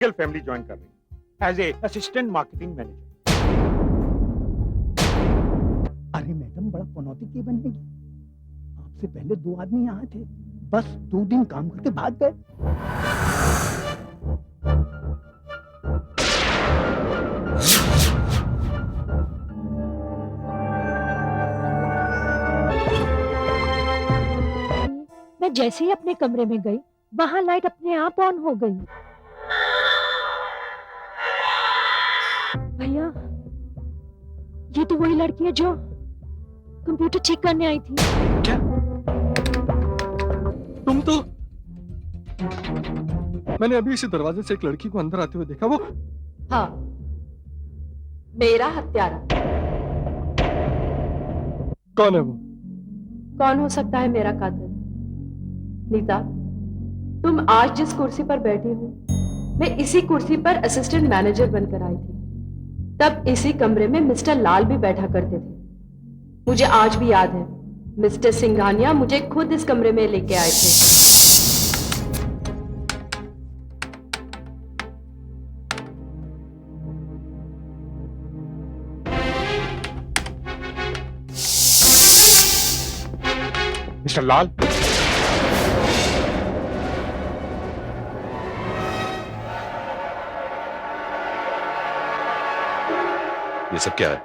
Family join कर रही है as a assistant marketing manager. अरे मैडम, बड़ा पनौती की बनेगी। आपसे पहले 2 आदमी यहाँ थे, बस 2 दिन काम करके भाग गए। मैं जैसे ही अपने कमरे में गई, वहां लाइट अपने आप ऑन हो गई। भैया, ये तो वही लड़की है जो कंप्यूटर ठीक करने आई थी। क्या? तुम तो मैंने अभी इसी दरवाजे से एक लड़की को अंदर आते हुए देखा। वो हाँ, मेरा हत्यारा। कौन है वो? कौन हो सकता है मेरा कातिल? नीता, तुम आज जिस कुर्सी पर बैठी हो, मैं इसी कुर्सी पर असिस्टेंट मैनेजर बनकर आई थी। तब इसी कमरे में मिस्टर लाल भी बैठा करते थे। मुझे आज भी याद है, मिस्टर सिंघानिया मुझे खुद इस कमरे में लेके आए थे। मिस्टर लाल, ये सब क्या है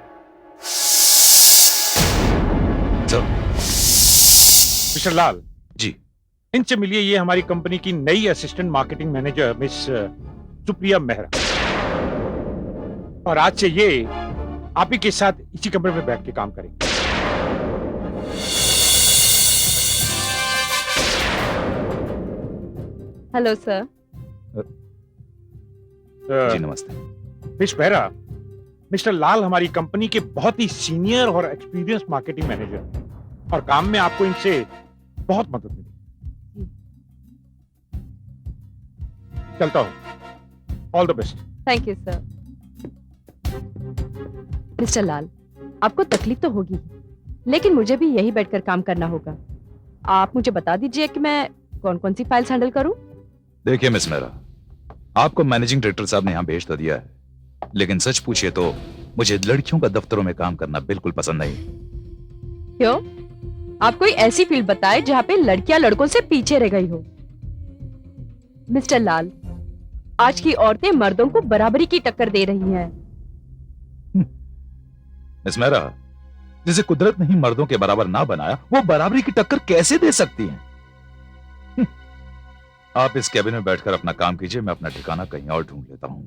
सर? मिस्टर लाल जी। इनसे मिलिए, ये हमारी कंपनी की नई assistant marketing manager miss Supriya Mehra. और आज से ये आप ही के साथ इसी कमरे में बैठ के काम करेंगे। Hello sir. जी नमस्ते। मिस मेहरा, मिस्टर लाल हमारी कंपनी के बहुत ही सीनियर और एक्सपीरियंस मार्केटिंग मैनेजर हैं और काम में आपको इनसे बहुत मदद मिलेगी। चलता हूं, all the best. Thank you sir. Mister Lal, आपको तकलीफ तो होगी, लेकिन मुझे भी यही बैठकर काम करना होगा। आप मुझे बता दीजिए कि मैं कौन कौन सी फाइल्स हैंडल करूं? देखिए मिस मेहरा, आपको मैनेजिंग डायरेक्टर साहब ने यहाँ भेज तो दिया है, लेकिन सच पूछिए तो मुझे लड़कियों का दफ्तरों में काम करना बिल्कुल पसंद नहीं। क्यों? आप कोई ऐसी फील्ड बताएं जहां पे लड़कियां लड़कों से पीछे रह गई हो। मिस्टर लाल, आज की औरतें मर्दों को बराबरी की टक्कर दे रही हैं। मिस मेहरा, जिसे कुदरत ने ही मर्दों के बराबर ना बनाया, वो बराबरी की टक्कर कैसे दे सकती हैं? आप इस कैबिन में बैठकर अपना काम कीजिए, मैं अपना ठिकाना कहीं और ढूंढ लेता हूं।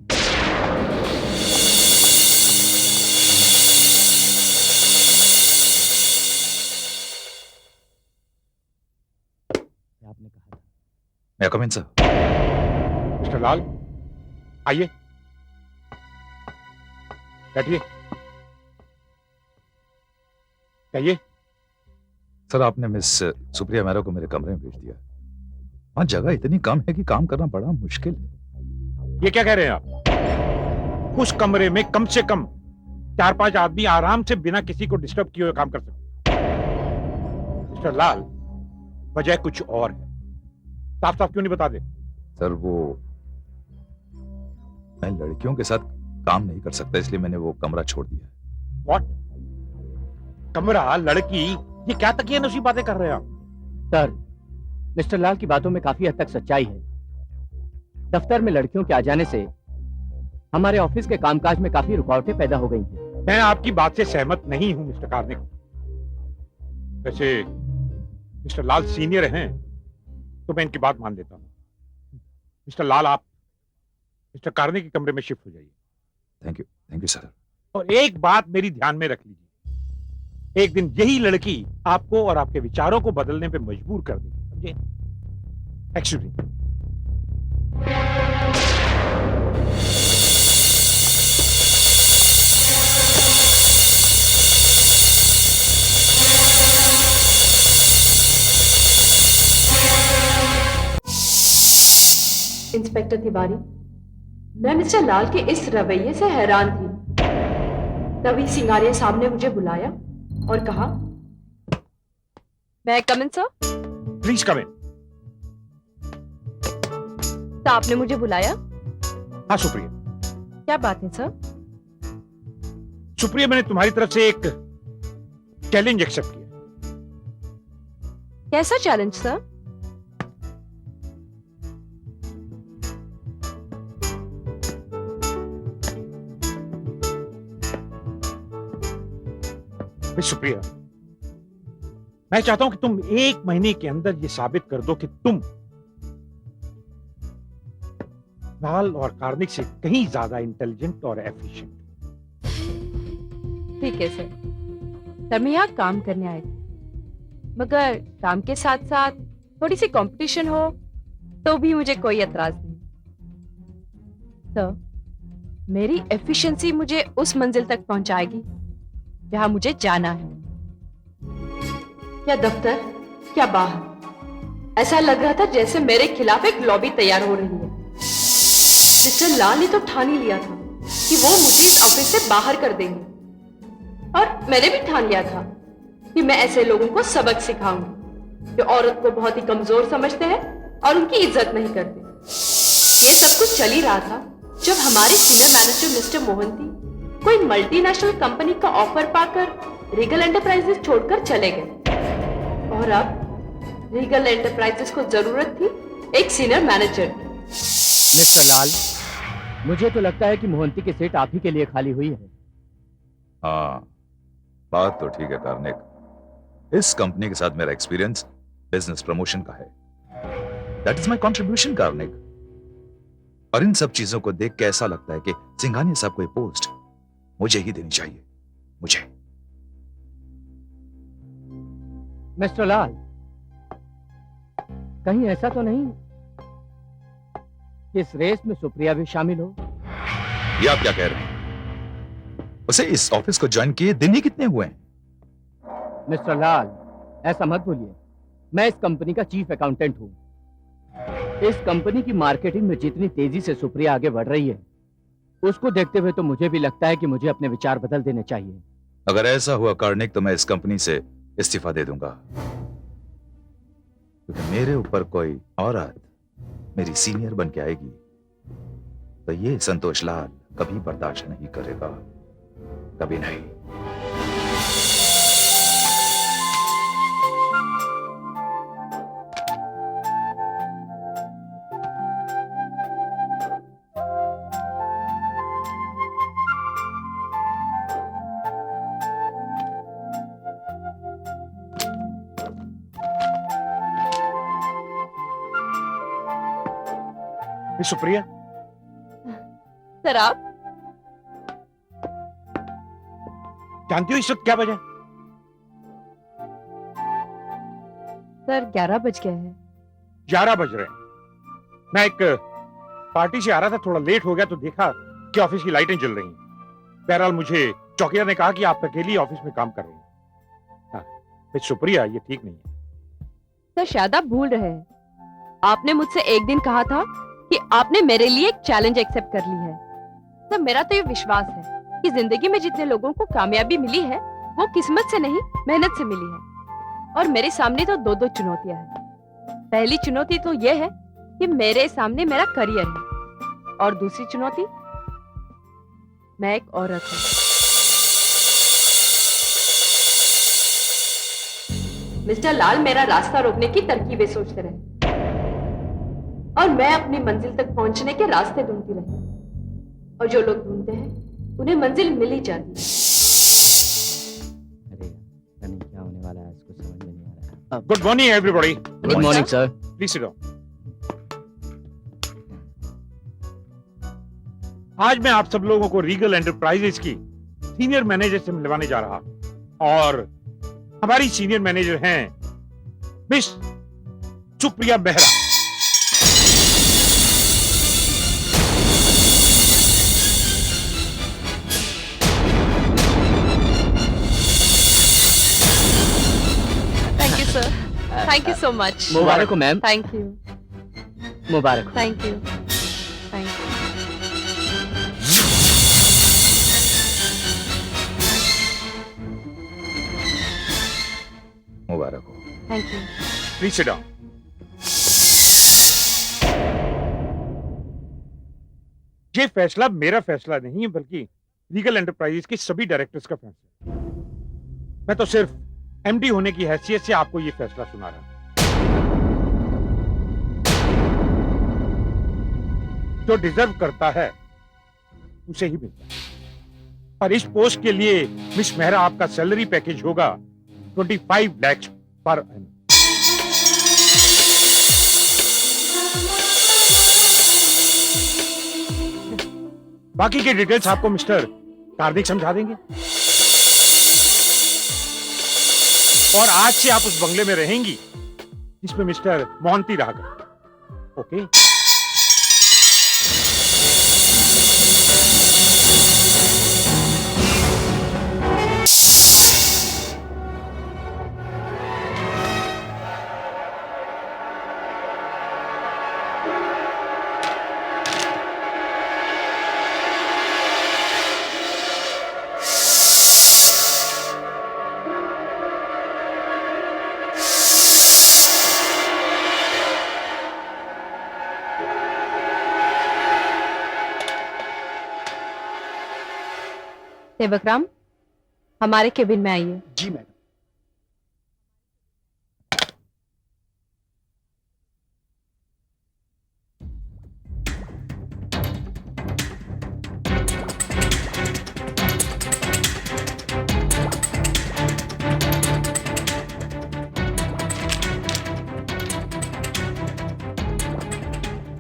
आपने कहा था। मैं कम इन सर। मिस्टर लाल, आइए, बैठिए, कहिए। सर, आपने मिस सुप्रिया मेहरा को मेरे कमरे में भेज दिया। वहां जगह इतनी कम है कि काम करना बड़ा मुश्किल है। ये क्या कह रहे हैं आप? उस कमरे में कम से कम 4-5 आदमी आराम से बिना किसी को डिस्टर्ब किए हुए काम कर सकते हैं। मिस्टर लाल, वजह कुछ और है। साफ साफ क्यों नहीं बता दे? सर, वो मैं लड़कियों के साथ काम नहीं कर सकता, इसलिए मैंने वो कमरा छोड़ दिया। व्हाट? कमरा, लड़की, ये क्या तकिया नशी बातें कर रहे हैं आप? सर, मिस्टर लाल की बातों में काफी हद तक सच्चाई है। दफ्तर में लड़कियों के आ जाने से हमारे ऑफिस के कामकाज में काफी रुकावटें पैदा हो गई हैं। मैं आपकी बात से सहमत नहीं हूं मिस्टर कार्निक। वैसे मिस्टर लाल सीनियर हैं तो मैं इनकी बात मान लेता हूं। मिस्टर लाल, आप मिस्टर कार्निक के कमरे में शिफ्ट हो जाइए। Thank you sir. और एक बात मेरी ध्यान में रख लीजिए, एक दिन यही लड़की आपको और आपके विचारों को बदलने पे मजबूर कर देगी, समझे? Excuse me. इंस्पेक्टर तिवारी, मैं मिस्टर लाल के इस रवैये से हैरान थी। तभी सिंगारिया साहब ने मुझे बुलाया और कहा, मैं कम इन सर? प्लीज कम इन। तो आपने मुझे बुलाया? हाँ सुप्रिया, क्या बात है सर? सुप्रिया मैंने तुम्हारी तरफ से एक चैलेंज एक्सेप्ट किया। कैसा चैलेंज सर? मिस सुप्रिया, मैं चाहता हूं कि तुम 1 महीने के अंदर ये साबित कर दो कि तुम लाल और कार्निक से कहीं ज्यादा इंटेलिजेंट और एफिशिएंट। ठीक है सर। सर मैं यहाँ काम करने आए थे, मगर काम के साथ साथ थोड़ी सी कंपटीशन हो तो भी मुझे कोई एतराज नहीं। सर, मेरी एफिशिएंसी मुझे उस मंजिल तक पहुंचाएगी जहां मुझे जाना है। क्या दफ्तर, क्या बाहर, ऐसा लग रहा था जैसे मेरे खिलाफ एक लॉबी तैयार हो रही है। मिस्टर लाल ने तो ठान ही लिया था कि वो मुझे इस ऑफिस से बाहर कर देंगे, और मैंने भी ठान लिया था कि मैं ऐसे लोगों को सबक सिखाऊंगी जो औरत को बहुत ही कमजोर समझते हैं और उनकी इज्जत नहीं करते। ये सब कुछ चल ही रहा था जब हमारे सीनियर मैनेजर मिस्टर मोहंती कोई मल्टीनेशनल कंपनी का ऑफर पाकर रीगल एंटरप्राइजेस छोड़कर चले गए, और अब रीगल एंटरप्राइजेस को जरूरत थी एक सीनियर मैनेजर की। मिस्टर लाल, मुझे तो लगता है कि मोहंती की सीट आप ही के लिए खाली हुई है। हाँ, बात तो ठीक है कार्निक। इस कंपनी के साथ मेरा एक्सपीरियंस बिजनेस प्रमोशन का है। That is my contribution Karnik. और इन सब चीजों को देख के ऐसा लगता है कि सिंघानिया साहब को ये पोस्ट मुझे ही देनी चाहिए, मुझे। मिस्टर लाल, कहीं ऐसा तो नहीं कि इस रेस में सुप्रिया भी शामिल हो? ये आप क्या कह रहे हैं? उसे इस ऑफिस को ज्वाइन किए दिन ही कितने हुए हैं? मिस्टर लाल, ऐसा मत बोलिए। मैं इस कंपनी का चीफ अकाउंटेंट हूं। इस कंपनी की मार्केटिंग में जितनी तेजी से सुप्रिया आगे बढ़ रही है, उसको देखते हुए तो मुझे भी लगता है कि मुझे अपने विचार बदल देने चाहिए। अगर ऐसा हुआ कार्निक तो मैं इस कंपनी से इस्तीफा दे दूंगा, क्योंकि मेरे ऊपर कोई औरत मेरी सीनियर बन के आएगी तो ये संतोष लाल कभी बर्दाश्त नहीं करेगा, कभी नहीं। मिस सुप्रिया, सर आप जानती हो इस वक्त क्या बजा? सर 11 बज गए हैं। 11 बज रहे हैं। मैं एक पार्टी से आ रहा था, थोड़ा लेट हो गया तो देखा कि ऑफिस की लाइटें जल रही हैं। बहरहाल मुझे चौकीदार ने कहा कि आप अकेली ऑफिस में काम कर रही हैं। हाँ, मिस सुप्रिया, ये ठीक नहीं है। सर शायद आप भूल रहे हैं, आपने मुझसे एक दिन कहा था कि आपने मेरे लिए एक चैलेंज एक्सेप्ट कर ली है। सर मेरा तो ये विश्वास है कि जिंदगी में जितने लोगों को कामयाबी मिली है वो किस्मत से नहीं, मेहनत से मिली है। और मेरे सामने तो दो चुनौतियां हैं। पहली चुनौती तो ये है कि मेरे सामने मेरा करियर है, और दूसरी चुनौती मैं एक औरत हूं। मिस्टर लाल मेरा रास्ता रोकने की तरकीबें सोचते रहे, और मैं अपनी मंजिल तक पहुंचने के रास्ते ढूंढती रही, और जो लोग ढूंढते हैं उन्हें मंजिल मिल ही जाती है। अरे पता नहीं क्या होने वाला है, इसको समझ में नहीं आ रहा है। Good morning everybody. Good morning sir. Please sit down. आज मैं आप सब लोगों को रीगल एंटरप्राइजेस की सीनियर मैनेजर से मिलवाने जा रहा हूं, और हमारी सीनियर मैनेजर हैं miss Supriya Behera. Thank you sir, thank you so much. मुबारक हो मैम, थैंक यू, मुबारक हो। Thank you, thank you. मुबारक हो। Thank you. Please sit down. ये फैसला मेरा फैसला नहीं है, बल्कि लीगल एंटरप्राइजेस के सभी डायरेक्टर्स का फैसला है। मैं तो सिर्फ एमडी होने की हैसियत से आपको ये फैसला सुना रहा हूं। जो डिजर्व करता है उसे ही मिलता है। और इस पोस्ट के लिए मिस मेहरा आपका सैलरी पैकेज होगा 25 लाख पर एनम। बाकी की डिटेल्स आपको मिस्टर कार्तिक समझा देंगे। और आज से आप उस बंगले में रहेंगी जिसमें मिस्टर मोहंती रहा करते। ओके? सेवकराम, हमारे केबिन में आइए। जी मैडम।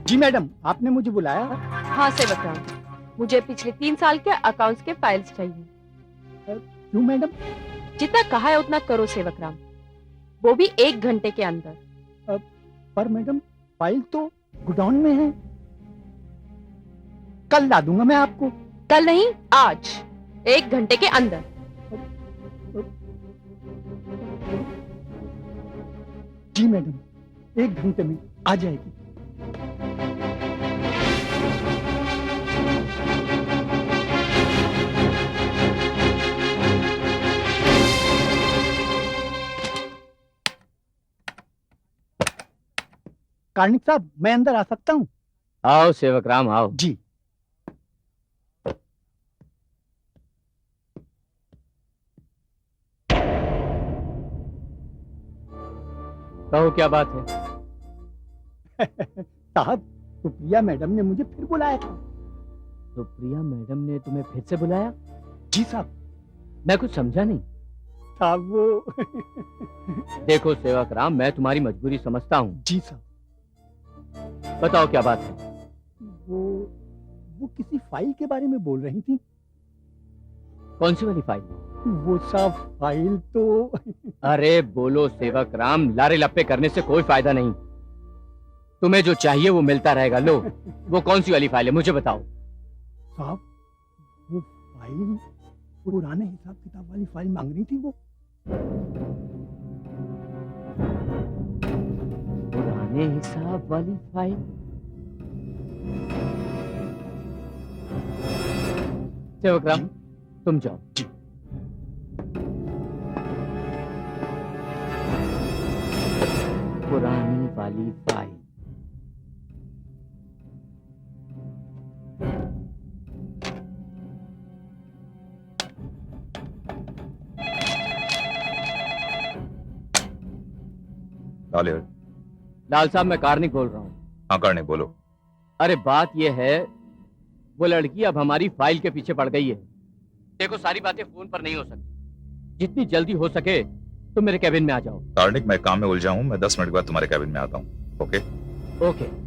जी मैडम, आपने मुझे बुलाया? हाँ सेवकराम, मुझे पिछले 3 साल के अकाउंट्स के फाइल्स चाहिए। क्यों मैडम? जितना कहा है उतना करो सेवकराम, वो भी 1 घंटे के अंदर। पर मैडम, फाइल तो गोडाउन में है। कल ला दूंगा मैं आपको। कल नहीं, आज 1 घंटे के अंदर। जी मैडम, 1 घंटे में आ जाएगी। कार्निक साहब, मैं अंदर आ सकता हूँ? आओ सेवकराम आओ। जी। कहो क्या बात है? साहब, सुप्रिया मैडम ने मुझे फिर बुलाया था। सुप्रिया मैडम ने तुम्हें फिर से बुलाया? जी साहब। मैं कुछ समझा नहीं। साहब वो देखो सेवकराम, मैं तुम्हारी मजबूरी समझता हूँ। जी साहब। बताओ क्या बात है? वो किसी फाइल के बारे में बोल रही थी। कौन सी वाली फाइल? वो साहब फाइल तो अरे बोलो सेवकराम, लारे लप्पे करने से कोई फायदा नहीं। तुम्हें जो चाहिए वो मिलता रहेगा। लो, वो कौन सी वाली फाइल है, मुझे बताओ। साहब, वो फाइल पुराने हिसाब किताब वाली फाइल मांग रही थी वो। पुराने हिसाब वाली फाइल? सेवकराम, तुम जाओ। जी। पुरानी वाली फाइल। लालियर। लाल साहब, मैं कार्निक बोल रहा हूँ। हाँ कार्निक, बोलो। अरे बात यह है, वो लड़की अब हमारी फाइल के पीछे पड़ गई है। देखो, सारी बातें फोन पर नहीं हो सकती। जितनी जल्दी हो सके तुम मेरे कैबिन में आ जाओ। कार्निक, मैं काम में उलझा हूँ, मैं 10 मिनट बाद तुम्हारे कैबिन में आता हूँ। ओके? ओके।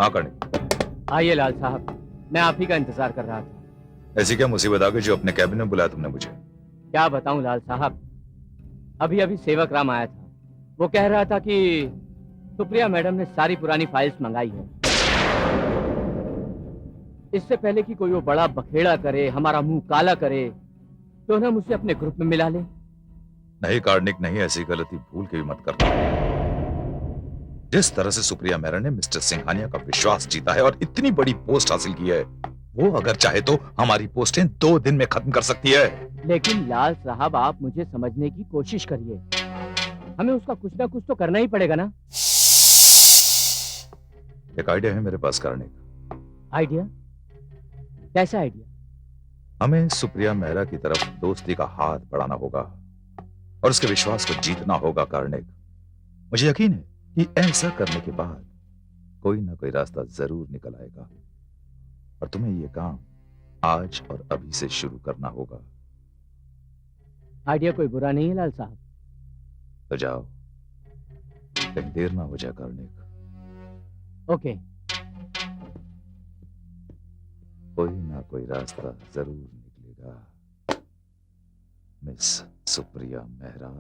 हाँ कार्निक। आइए लाल साहब, मैं आप ही का इंतजार कर रहा था। ऐसी क्या मुसीबत आ गई जो अपने कैबिन में बुलाया तुमने मुझे? क्या बताऊं लाल साहब, अभी अभी सेवकराम आया था। वो कह रहा था कि सुप्रिया मैडम ने सारी पुरानी फाइल्स मंगाई है। इससे पहले कि कोई वो बड़ा बखेड़ा करे, हमारा मुंह काला करे, तो ना मुझे अपने ग्रुप में मिला ले। नहीं कार्निक नहीं, ऐसी गलती भूल के भी मत करना। जिस तरह से सुप्रिया मेहरा ने मिस्टर सिंघानिया का विश्वास जीता है और इतनी बड़ी पोस्ट हासिल की है, वो अगर चाहे तो हमारी पोस्टें 2 दिन में खत्म कर सकती है। लेकिन लाल साहब, आप मुझे समझने की कोशिश करिए। हमें उसका कुछ ना कुछ तो करना ही पड़ेगा ना। एक आइडिया है मेरे पास कार्निक। आइडिया? कैसा आइडिया? हमें सुप्रिया मेहरा की तरफ दोस्ती का हाथ बढ़ाना होगा और उसके विश्वास को जीतना होगा कार्निक। मुझे यकीन है कि ऐसा करने के बाद कोई ना कोई रास्ता जरूर निकल आएगा और तुम्हें ये काम आज और अभी से शुरू करना होगा। आइडिया कोई बुरा नहीं है लाल साहब। तो जाओ, कहीं देर ना हो जाए कार्निक। ओके। कोई ना कोई रास्ता जरूर निकलेगा मिस सुप्रिया मेहरा।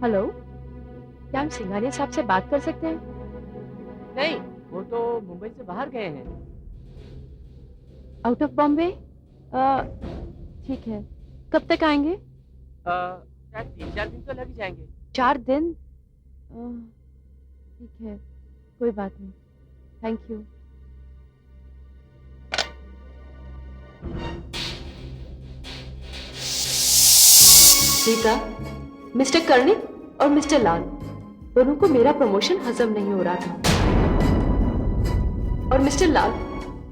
हेलो, क्या हम सिंघानिया साहब से बात कर सकते हैं? नहीं, वो तो मुंबई से बाहर गए हैं। Out of Bombay? ठीक है, कब तक आएंगे? शायद 3-4 दिन तो लग ही जाएंगे। 4 दिन? ठीक है, कोई बात नहीं, thank you. Sita, mister Karnik और मिस्टर लाल दोनों को मेरा प्रमोशन हजम नहीं हो रहा था। और मिस्टर लाल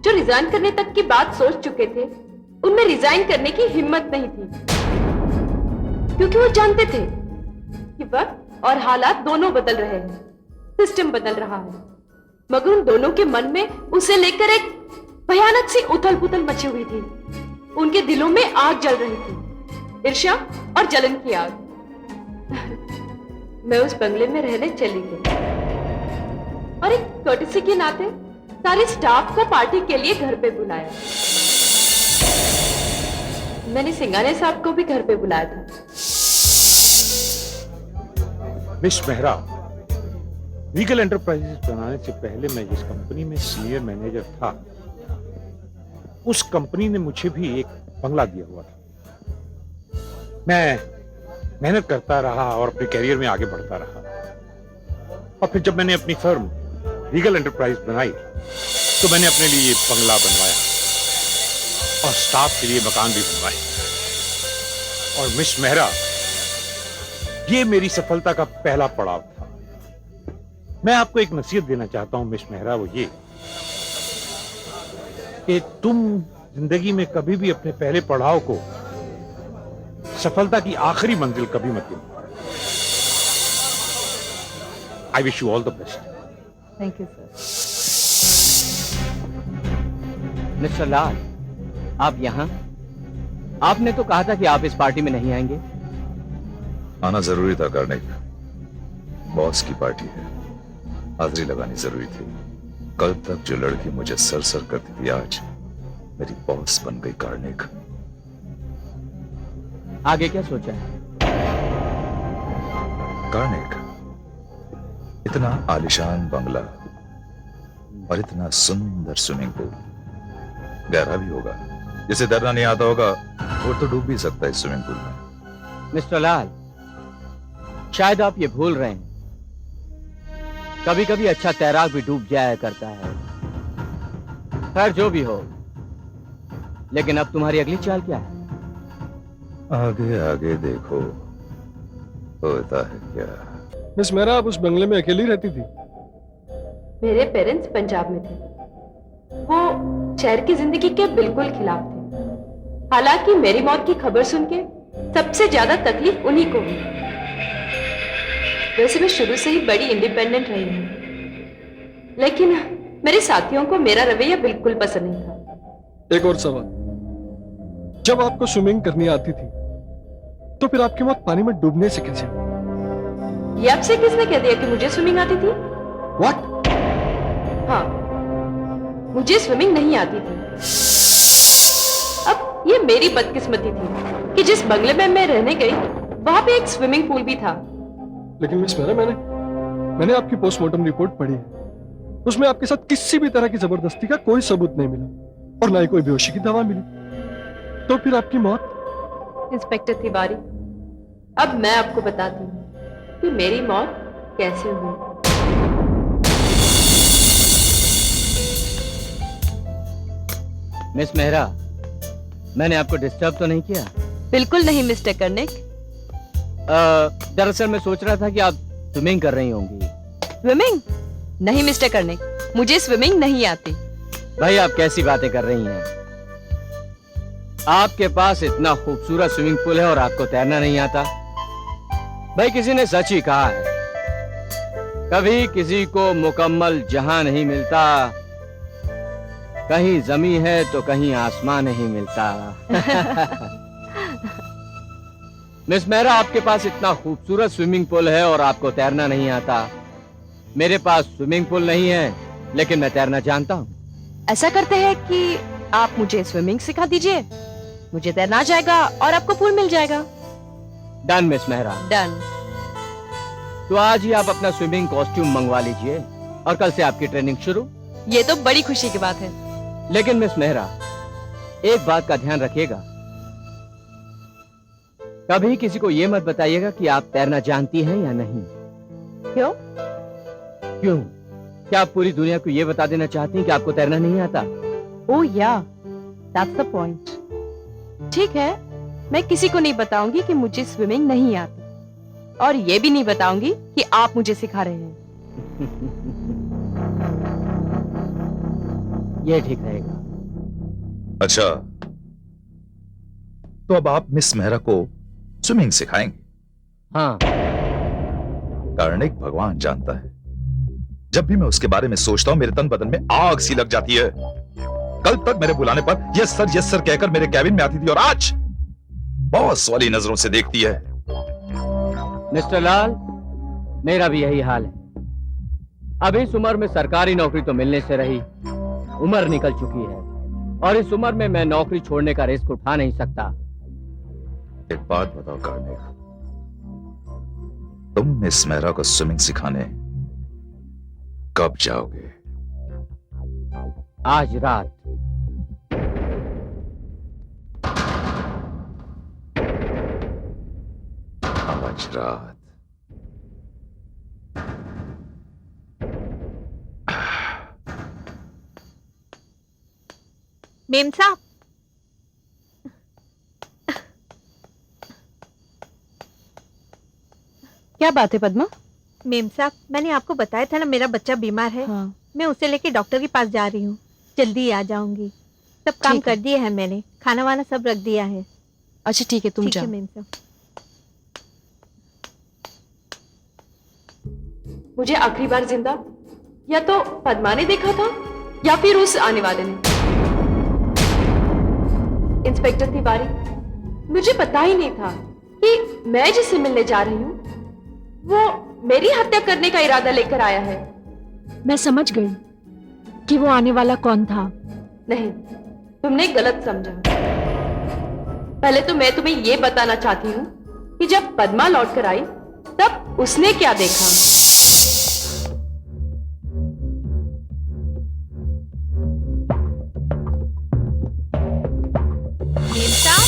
जो रिजाइन करने तक की बात सोच चुके थे, उनमें रिजाइन करने की हिम्मत नहीं थी, क्योंकि वो जानते थे कि वक्त और हालात दोनों बदल रहे हैं, सिस्टम बदल रहा है। मगर उन दोनों के मन में उसे लेकर एक भयानक सी उथल पुथल मची हुई थी। उनके दिलों में आग जल रही थी, ईर्ष्या और जलन की आग। मैं उस बंगले में रहने चली गई और एक कर्टसी के नाते सारे स्टाफ को पार्टी के लिए घर पे बुलाया। मैंने सिंघानिया साहब को भी घर पे बुलाया था। मिस मेहरा, रीगल एंटरप्राइजेस बनाने से पहले मैं जिस कंपनी में सीनियर मैनेजर था, उस कंपनी ने मुझे भी एक बंगला दिया हुआ था। मैं मेहनत करता रहा और अपने कैरियर में आगे बढ़ता रहा। और फिर जब मैंने अपनी फर्म रीगल एंटरप्राइज बनाई तो मैंने अपने लिए ये बंगला बनवाया और स्टाफ के लिए मकान भी बनवाए। और मिस मेहरा, ये मेरी सफलता का पहला पड़ाव था। मैं आपको एक नसीहत देना चाहता हूं मिस मेहरा, वो ये कि तुम जिंदगी में कभी भी अपने पहले पड़ाव को सफलता की आखिरी मंजिल कभी मत गिनो। I wish you all the best. Thank you sir. Mister Lal, आप यहाँ? आपने तो कहा था कि आप इस पार्टी में नहीं आएंगे। आना जरूरी था कार्निक, बॉस की पार्टी है, हाजिरी लगानी जरूरी थी। कल तक जो लड़की मुझे सर करती थी, आज मेरी बॉस बन गई कार्निक। आगे क्या सोचा है? कार्निक, इतना आलिशान बंगला और इतना सुंदर स्विमिंग पूल, गहरा भी होगा, जिसे तैरना नहीं आता होगा वो तो डूब भी सकता है इस स्विमिंग पूल में। मिस्टर लाल, शायद आप ये भूल रहे हैं, कभी कभी अच्छा तैराक भी डूब जाया करता है। खैर जो भी हो, लेकिन अब तुम्हारी अगली चाल क्या है? आगे आगे देखो होता है क्या। मिस मेहरा, आप उस बंगले में अकेली रहती थी? मेरे पेरेंट्स पंजाब में थे। वो शहर की जिंदगी के बिल्कुल खिलाफ थे। हालांकि मेरी मौत की खबर सुन के सबसे ज्यादा तकलीफ उन्हीं को हुई। वैसे मैं शुरू से ही बड़ी इंडिपेंडेंट रही हूँ, लेकिन मेरे साथियों को मेरा रवैया बिल्कुल पसंद नहीं था। एक और सवाल, जब आपको स्विमिंग करनी आती थी तो फिर आपकी मौत पानी में डूबने से कैसे? ये आपसे किसने कह दिया कि मुझे स्विमिंग आती थी? व्हाट? हाँ, मुझे स्विमिंग नहीं आती थी। अब ये मेरी बदकिस्मती थी कि जिस बंगले में मैं रहने गई वहां पे एक स्विमिंग पूल भी था। लेकिन मिस मेहरा, मैंने आपकी पोस्टमार्टम रिपोर्ट पढ़ी है। उसमें आपके साथ किसी भी तरह की जबरदस्ती का कोई सबूत नहीं मिला और ना ही कोई बेहोशी की दवा मिली। तो फिर आपकी मौत? इंस्पेक्टर तिवारी, अब मैं आपको बताती हूँ कि मेरी मौत कैसे हुई। मिस मेहरा, मैंने आपको डिस्टर्ब तो नहीं किया? बिल्कुल नहीं मिस्टर कर्निक। दरअसल मैं सोच रहा था कि आप स्विमिंग कर रही होंगी। स्विमिंग? नहीं मिस्टर कर्निक, मुझे स्विमिंग नहीं आती। भाई आप कैसी बातें कर रही हैं? आपके पास इतना खूबसूरत स्विमिंग पूल है और आपको तैरना नहीं आता? भाई किसी ने सच ही कहा है, कभी किसी को मुकम्मल जहां नहीं मिलता, कहीं जमी है तो कहीं आसमान नहीं मिलता। मिस मेहरा, आपके पास इतना खूबसूरत स्विमिंग पूल है और आपको तैरना नहीं आता। मेरे पास स्विमिंग पूल नहीं है, लेकिन मैं तैरना जानता हूँ। ऐसा करते हैं कि आप मुझे स्विमिंग सिखा दीजिए, मुझे तैरना आ जाएगा और आपको पूल मिल जाएगा। Done miss Mehra, done. तो आज ही आप अपना स्विमिंग कॉस्ट्यूम मंगवा लीजिए और कल से आपकी ट्रेनिंग शुरू। ये तो बड़ी खुशी की बात है। लेकिन मिस मेहरा, एक बात का ध्यान रखिएगा, कभी किसी को ये मत बताइएगा कि आप तैरना जानती हैं या नहीं। क्यों? क्यों? क्या आप पूरी दुनिया को ये बता देना चाहती हैं कि आपको तैरना नहीं आता? ओह या, दैट्स द पॉइंट। ठीक है, मैं किसी को नहीं बताऊंगी कि मुझे स्विमिंग नहीं आती, और ये भी नहीं बताऊंगी कि आप मुझे सिखा रहे हैं। ये ठीक रहेगा। अच्छा, तो अब आप मिस मेहरा को स्विमिंग सिखाएंगे? हाँ। कार्निक भगवान जानता है, जब भी मैं उसके बारे में सोचता हूं मेरे तन बदन में आग सी लग जाती है। कल तक मेरे बुलाने पर यस सर कहकर मेरे कैबिन में आती थी और आज बॉस वाली नजरों से देखती है। मिस्टर लाल, मेरा भी यही हाल है। अब इस उम्र में सरकारी नौकरी तो मिलने से रही, उम्र निकल चुकी है और इस उम्र में मैं नौकरी छोड़ने का रिस्क उठा नहीं सकता। एक बात बताओ कार्निक, तुम मिस मेहरा को स्विमिंग सिखाने कब जाओगे? आज रात। आज रात? मेम साहब, क्या बात है पद्मा? मेम साहब, मैंने आपको बताया था ना मेरा बच्चा बीमार है। हाँ। मैं उसे लेके डॉक्टर के पास जा रही हूँ, जल्दी आ जाऊंगी। सब काम ठीक है। कर दिए हैं मैंने, खाना वाना सब रख दिया है। अच्छा ठीक है, तुम ठीक जाओ। है मेम साहब। मुझे आखिरी बार जिंदा या तो पद्मा ने देखा था या फिर उस आने वाले ने। इंस्पेक्टर तिवारी, मुझे पता ही नहीं था कि मैं जिससे मिलने जा रही हूँ वो मेरी हत्या करने का इरादा लेकर आया है। मैं समझ गई कि वो आने वाला कौन था। नहीं, तुमने गलत समझा। पहले तो मैं तुम्हें ये बताना चाहती हूँ कि जब पद्मा लौट कर आई तब उसने क्या देखा। मेम साहब,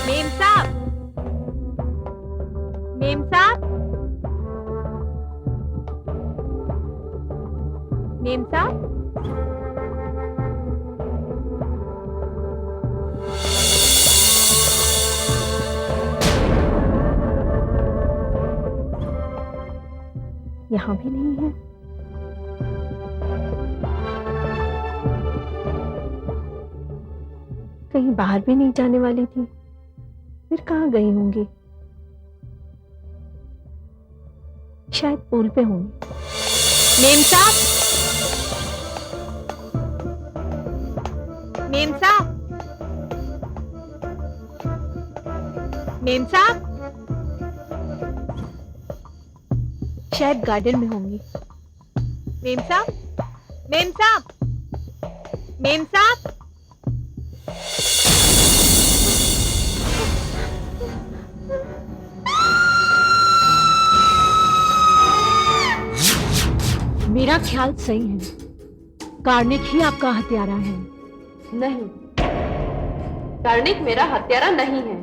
मेम साहब, मेम साहब, मेम साहब, यहाँ भी नहीं है। कहीं बाहर भी नहीं जाने वाली थी, फिर कहाँ गई होंगी? शायद पूल पे होंगी। मेम साहब, मेम साहब, मेम साहब, शायद गार्डन में होंगी। मेम साहब, मेम साहब, मेम साहब। मेरा ख्याल सही है, कार्निक ही आपका हत्यारा है। नहीं, कार्निक मेरा हत्यारा नहीं है।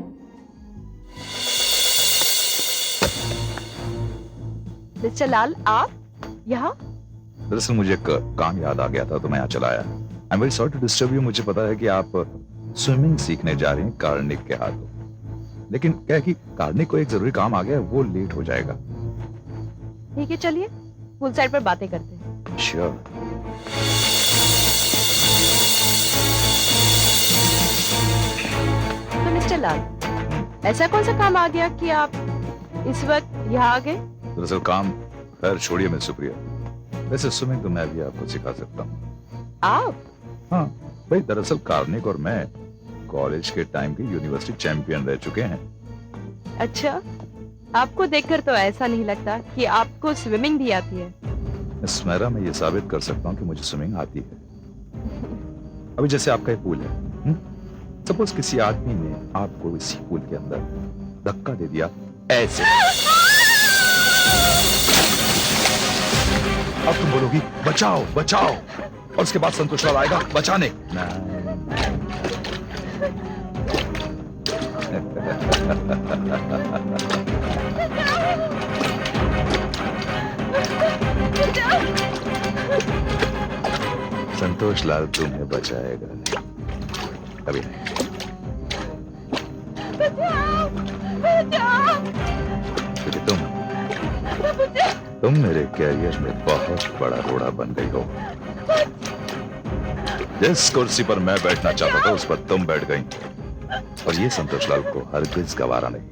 मिस्टर लाल, आप यहाँ? दरअसल मुझे एक काम याद आ गया था तो मैं यहाँ चला आया। I am very sorry to disturb you. मुझे पता है कि आप स्विमिंग सीखने जा रहे हैं कार्निक के हाथों, लेकिन क्या है कि कार्निक को एक जरूरी काम आ गया है, वो लेट हो जाएगा। ठीक है, चलिए पूल साइड पर बातें करते हैं। श्योर। तो मिस्टर लाल, ऐसा कौन सा काम आ गया कि आप इस वक्त यहाँ आ गए? दरअसल काम खैर छोड़िए मिस सुप्रिया, वैसे स्विमिंग तो मैं भी आपको सिखा सकता हूँ। आप? हाँ भाई, दरअसल कार्निक और मैं कॉलेज के टाइम के यूनिवर्सिटी चैंपियन रह चुके हैं। अच्छा, आपको देखकर तो ऐसा नहीं लगता कि आपको स्विमिंग भी आती है। मिस मेहरा, मैं ये साबित कर सकता हूँ कि मुझे स्विमिंग आती है। अभी जैसे आपका ये पूल है, सपोज किसी आदमी ने आपको इसी पूल के अंदर धक्का दे दिया ऐसे, अब तुम बोलोगी बचाओ बचाओ, और उसके बाद संतोष लाल आएगा बचाने। संतोष लाल तुम्हें बचाएगा कभी नहीं, क्योंकि तुम मेरे कैरियर में बहुत बड़ा रोड़ा बन गई हो। जिस कुर्सी पर मैं बैठना चाहता था उस पर तुम बैठ गई, और ये संतोष लाल को हरगिज गवारा नहीं,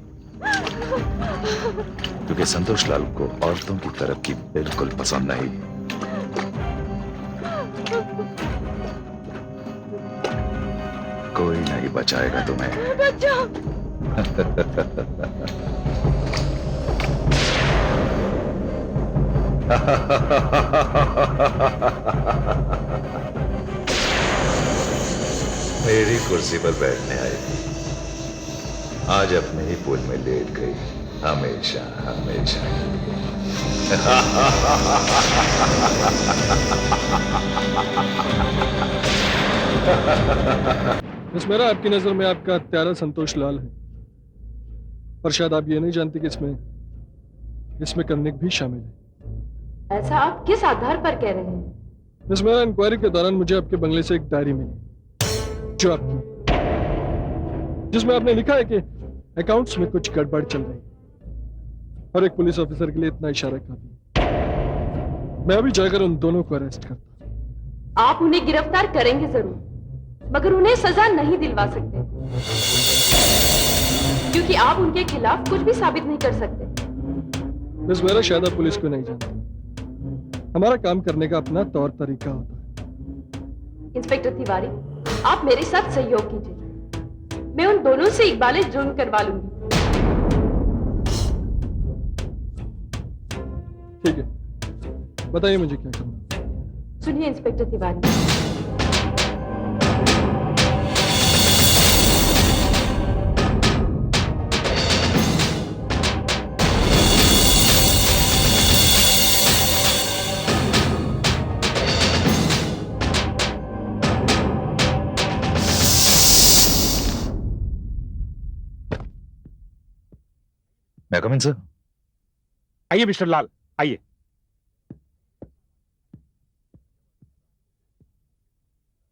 क्योंकि संतोष लाल को औरतों की तरक्की बिल्कुल पसंद नहीं। कोई नहीं बचाएगा तुम्हें। बचाओ। मेरी कुर्सी पर बैठने आई, आज अपने ही पुल में लेट गई, हमेशा हमेशा। मिस मेरा, आपकी नजर में आपका हत्यारा संतोष लाल है, और शायद आप ये नहीं जानती कि इसमें कर्निक भी शामिल है। ऐसा आप किस आधार पर कह रहे हैं? मिस मेरा, इंक्वायरी के दौरान मुझे आपके बंगले से एक डायरी मिली जो आपकी, जिसमें आपने लिखा है कि अकाउंट्स में कुछ गड़बड़ चल रही है, और एक पुलिस ऑफिसर के लिए इतना इशारा काफी है। मैं अभी जाकर उन दोनों को अरेस्ट करता हूं। आप उन्हें गिरफ्तार करेंगे जरूर, मगर उन्हें सजा नहीं दिलवा सकते, क्योंकि आप उनके खिलाफ कुछ भी साबित नहीं कर सकते। मिस मेरा, शायद आप पुलिस को नहीं जानते, हमारा काम करने का अपना तौर तरीका होता है। इंस्पेक्टर तिवारी, आप मेरे साथ सहयोग कीजिए, मैं उन दोनों से इकबाले जुर्म करवा लूंगी। ठीक है, बताइए मुझे क्या करना है। सुनिए इंस्पेक्टर तिवारी, मैं कम इन सर? आइए मिस्टर लाल, आइए।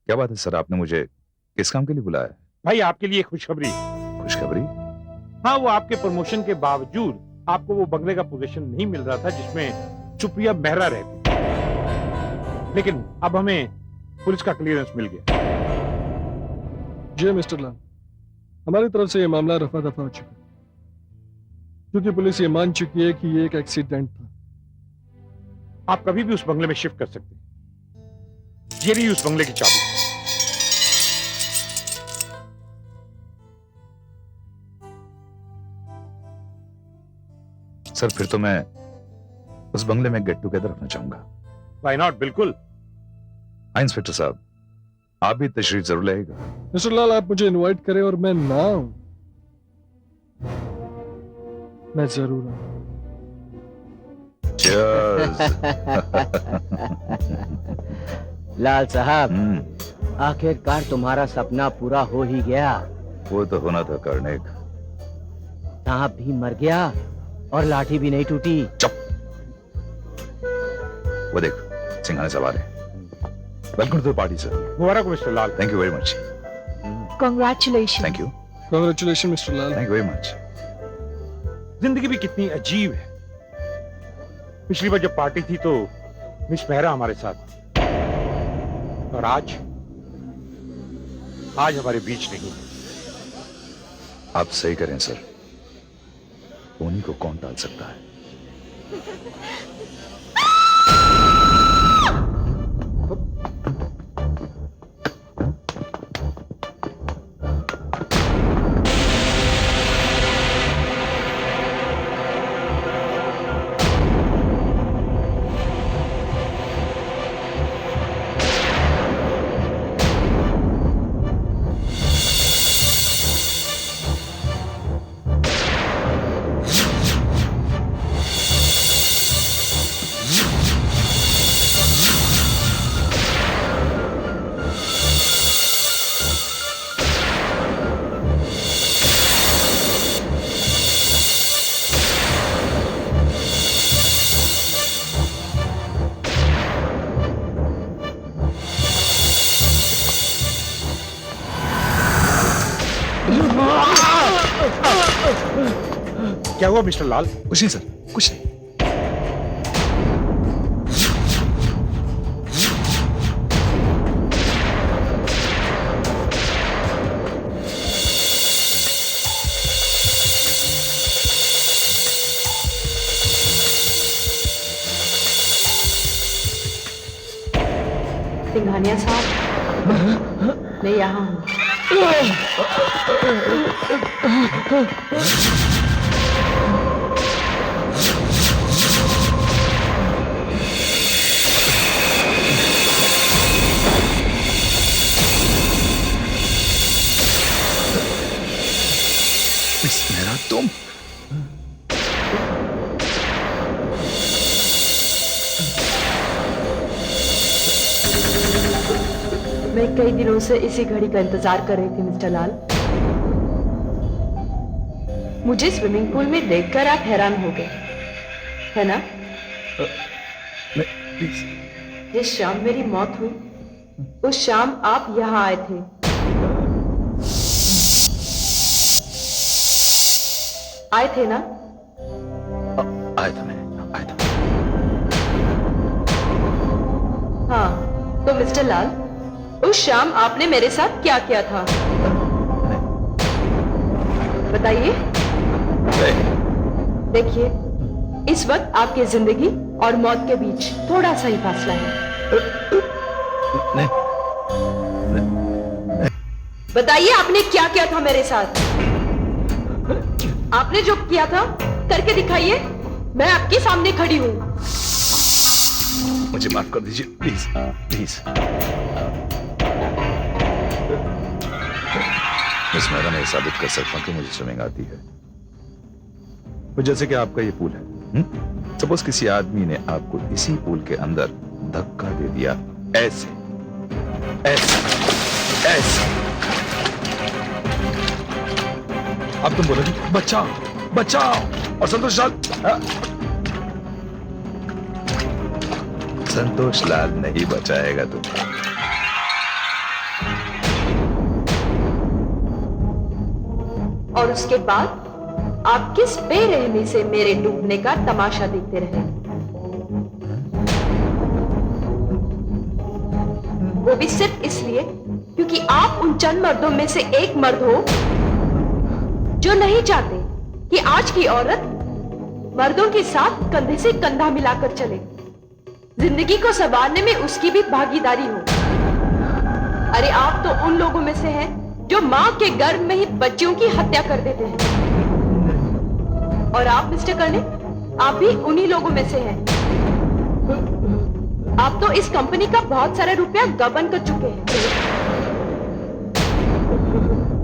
क्या बात है सर, आपने मुझे किस काम के लिए बुलाया है? भाई आपके लिए खुशखबरी। खुशखबरी? हाँ, वो आपके प्रमोशन के बावजूद आपको वो बंगले का पोजीशन नहीं मिल रहा था जिसमें सुप्रिया मेहरा रहती, लेकिन अब हमें पुलिस का क्लियरेंस मिल गया। जी मिस्टर लाल, हमारी तरफ से ये मामला रफा दफा हो चुका है, क्योंकि पुलिस ये मान चुकी है कि ये एक एक्सीडेंट था। आप कभी भी उस बंगले में शिफ्ट कर सकते हैं। ये रही उस बंगले की चाबी। सर फिर तो मैं उस बंगले में गेट टुगेदर रखना चाहूंगा। Why not? बिल्कुल। हाँ इंस्पेक्टर साहब, आप भी तशरीफ जरूर लाइएगा। मिस्टर लाल, आप मुझे इनवाइट करें और मैं ना आऊं, मैं जरूर आऊं। Cheers. लाल साहब, हम्म, आखिरकार तुम्हारा सपना पूरा हो ही गया। वो तो होना था कर्णिक। सांप भी मर गया और लाठी भी नहीं टूटी। वो देख, सिंघाने सवार है। Welcome to the party sir. मुबारक हो mister Lal. Thank you very much. Congratulation. Thank you. Congratulation mister Lal. Thank you very much. जिंदगी भी कितनी अजीब है। पिछली बार जब पार्टी थी तो मिस मेहरा हमारे साथ, और आज हमारे बीच नहीं है। आप सही करें सर, उन्हीं को कौन टाल सकता है। क्या हुआ मिस्टर लाल? कुछ नहीं सर, कुछ नहीं। सिंघानिया साहब, मैं यहाँ हूँ। मिस मेहरा, तुम? मैं कई दिनों से इसी घड़ी का इंतजार कर रही थी मिस्टर लाल। मुझे स्विमिंग पूल में देखकर आप हैरान हो गए, है ना? प्लीज। जिस शाम मेरी मौत हुई, उस शाम आप यहाँ आए थे। आए थे ना? आया था मैं, आया था। हाँ, तो मिस्टर लाल, उस शाम आपने मेरे साथ क्या किया था? बताइए। देखिए, इस वक्त आपकी जिंदगी और मौत के बीच थोड़ा सा ही फासला है। नहीं। बताइए, आपने क्या किया था मेरे साथ? आपने जो किया था करके दिखाइए। मैं आपके सामने खड़ी हूं। मुझे माफ कर दीजिए, प्लीज प्लीज। मिस मेहरा, मैं साबित कर सकता हूं कि मुझे स्विमिंग आती है। तो जैसे कि आपका ये पूल है, सपोज किसी आदमी ने आपको इसी पूल के अंदर धक्का दे दिया, ऐसे ऐसे ऐसे, अब तुम बोलोगे बचाओ बचाओ, और संतोष लाल, संतोष लाल नहीं बचाएगा तुम्हें। और उसके बाद आप किस बेरहमी से मेरे डूबने का तमाशा देखते रहे, वो भी सिर्फ इसलिए क्योंकि आप उन चंद मर्दों में से एक मर्द हो जो नहीं चाहते कि आज की औरत मर्दों के साथ कंधे से कंधा मिलाकर चले, जिंदगी को संवारने में उसकी भी भागीदारी हो। अरे आप तो उन लोगों में से हैं जो मां के गर्भ में ही बच्चियों की हत्या कर देते हैं। और आप मिस्टर कर्णिक, आप भी उन्हीं लोगों में से हैं। आप तो इस कंपनी का बहुत सारा रुपया गबन कर चुके हैं।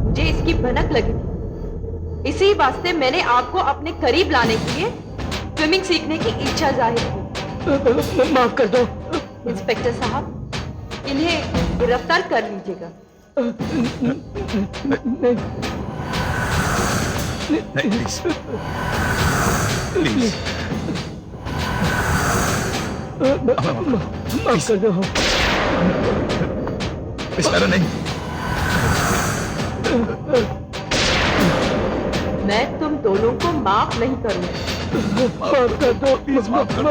मुझे इसकी भनक लगी थी, इसी वास्ते मैंने आपको अपने करीब लाने के लिए स्विमिंग सीखने की इच्छा जाहिर की। माफ कर दो। इंस्पेक्टर साहब, इन्हें गिरफ्तार कर लीजिएगा। नहीं प्लीज प्लीज माफ कर दो। मिस मेरा नहीं। मैं तुम दोनों को माफ नहीं करूंगा। माफ कर दो प्लीज, माफ कर दो।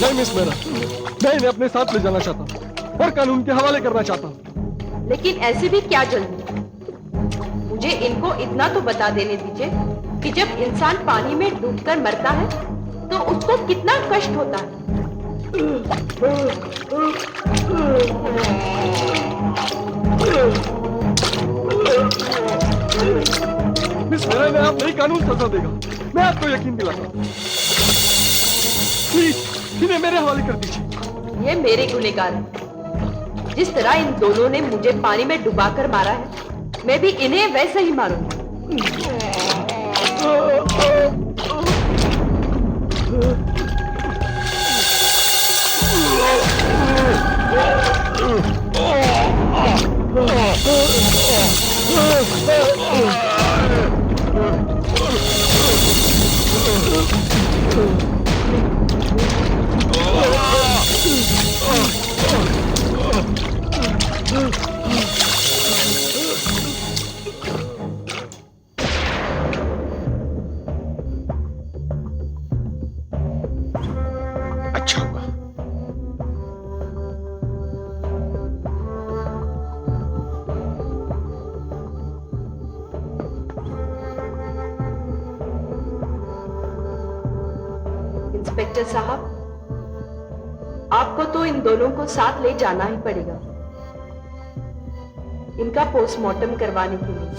नहीं मिस मेरा, मैं इन्हें अपने साथ ले जाना चाहता हूँ और कानून के हवाले करना चाहता हूँ। लेकिन ऐसे भी क्या जल्दी, मुझे इनको इतना तो बता देने दीजिए कि जब इंसान पानी में डूबकर मरता है तो उसको कितना कष्ट होता है। मिस मेरा, मैं आप नहीं, कानून सजा देगा, मैं आपको यकीन दिलाता हूँ। प्लीज इन्हें मेरे हवाले कर दीजिए। ये मेरे गुनहगार हैं। जिस तरह इन दोनों ने मुझे पानी में डुबाकर मारा है, मैं भी इन्हें वैसे ही मारूंगा। अच्छा हुआ। इंस्पेक्टर साहब, आपको तो इन दोनों को साथ ले जाना ही पड़ेगा इनका पोस्टमार्टम करवाने के लिए।